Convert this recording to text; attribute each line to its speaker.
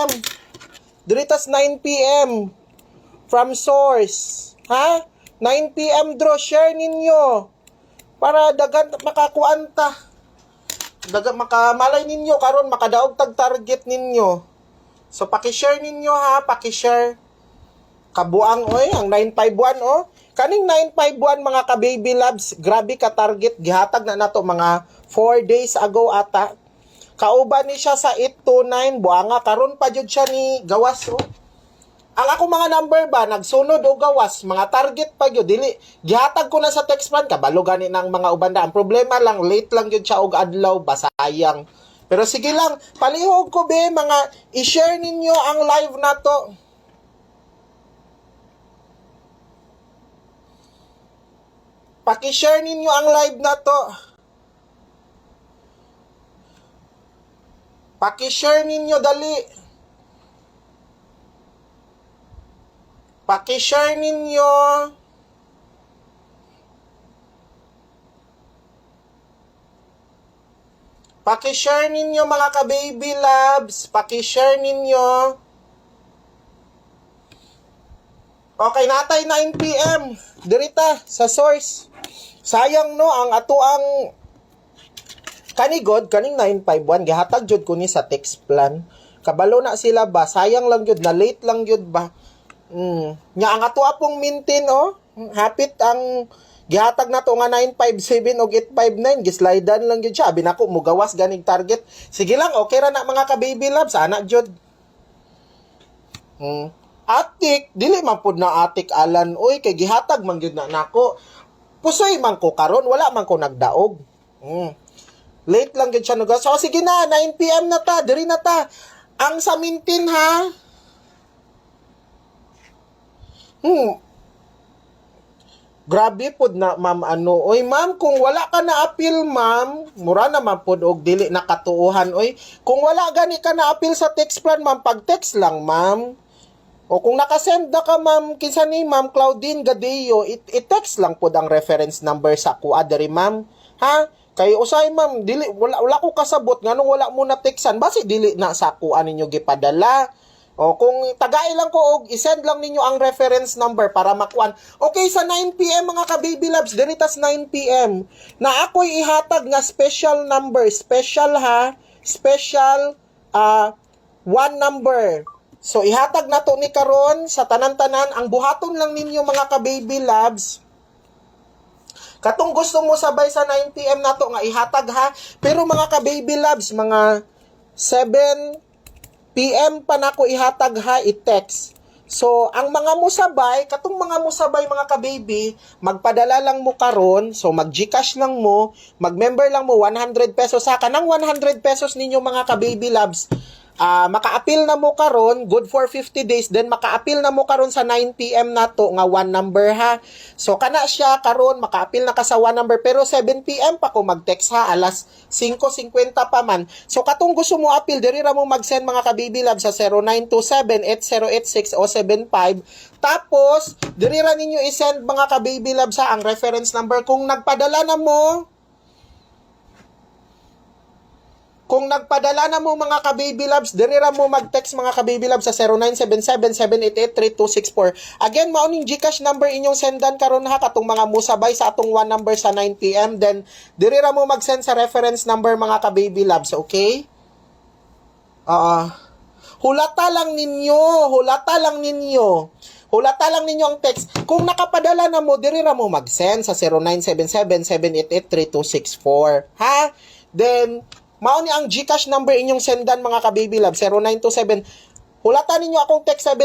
Speaker 1: p.m. Diritas 9 p.m. From source. Ha? 9 p.m. draw. Share ninyo. Para dagan makakuanta. Dagan makamalay ninyo. Karon makadaog tag target ninyo. So, paki-share ninyo ha. Paki-share. Kabuang oy. Ang 951 oh. Kaning 951 mga ka-baby loves. Grabe ka target. Gihatag na nato mga 4 days ago ata. Kauban ni siya sa 829. Buanga. Karon pa jud siya ni gawas oh. Ang ako mga number ba, nagsunod o gawas, mga target pa yun, dili, gihatag ko na sa text plan, kabalo gani ng mga ubanda. Ang problema lang, late lang yun siya og adlaw, basayang. Pero sige lang, palihog ko be, mga, i-share ninyo ang live na to. Paki-share ninyo ang live na to. Paki-share ninyo, dali. Paki-share ninyo. Paki-share ninyo mga ka-baby loves. Paki-share ninyo. Okay, natay 9 p.m. Dirita sa source. Sayang no, ang ato ang kanigod, kaning 951, gihatag jud ko ni sa text plan. Kabalo na sila ba? Sayang lang jud, na late lang jud ba? Nya ang ato apong mintin oh, hapit ang gihatag nato nga 957 og 859 gislidean lang gyud siya. Abi nako mugawas ganig target. Sige lang, okay ra na mga ka-baby loves, ana jud. Atik, dili man pud na atik alan oy kay gihatag man gyud na nako. Pusoy man ko karon, wala man ko nagdaog. Late lang gyud siya nugas. So sige na, 9 PM na ta, diri na ta. Ang sa mintin ha. Grabe pod na ma'am ano. Oy ma'am, kung wala ka na appeal ma'am, mura naman pod og dili nakatuuhan oy. Kung wala gani ka na appeal sa text plan ma'am, pag text lang ma'am. O kung nakasend na ka ma'am, kinsa ni ma'am Claudine Gadeo, i-text lang pod ang reference number sa kuha diri ma'am. Ha? Kay usay ma'am, dili wala ko kasabot nganong wala mo na textan, basi dili na sa kuha ninyo gipadala. O kung tagay lang ko og i-send lang ninyo ang reference number para makuan. Okay, sa 9 PM mga ka-baby loves, diritas 9 PM na ako'y ihatag nga special number, special ha, special one number. So ihatag nato ni karon sa tanan-tanan, ang buhaton lang ninyo mga ka-baby loves. Katong gusto mo sabay sa 9 PM nato nga ihatag ha. Pero mga ka-baby loves, mga 7 PM pa na ko ihatag ha, i-text. So, ang mga musabay, katong mga musabay mga ka-baby, magpadala lang mo karon, so mag-GCash lang mo, mag-member lang mo 100 pesos ha. Kanang 100 pesos ninyo mga ka-baby loves, maka-appeal na mo karon, good for 50 days, then maka-appeal na mo karon sa 9 PM nato nga one number ha. So kana siya karon, maka-appeal na ka sa one number, pero 7 PM pa ko mag-text ha, alas 5:50 pa man. So katong gusto mo appeal, diri ra mo mag-send mga ka-baby love sa 0927-8086-075. Tapos diri ra ninyo i-send mga ka-baby love sa ang reference number. Kung nagpadala na mo mga ka-baby loves, diri ra mo mag-text mga ka-baby loves sa 0977-788-3264. Again, mao ning GCash number inyong sendan karon ha, katong mga musabay sa atong one number sa 9 PM. Then diri ra mo mag-send sa reference number mga ka-baby loves, okay? Hulata lang ninyo ang text. Kung nakapadala na mo, diri ra mo mag-send sa 0977-788-3264. Ha? Then mao ni ang GCash number inyong sendan mga ka-baby love, 0927. Hulatan ninyo akong text 7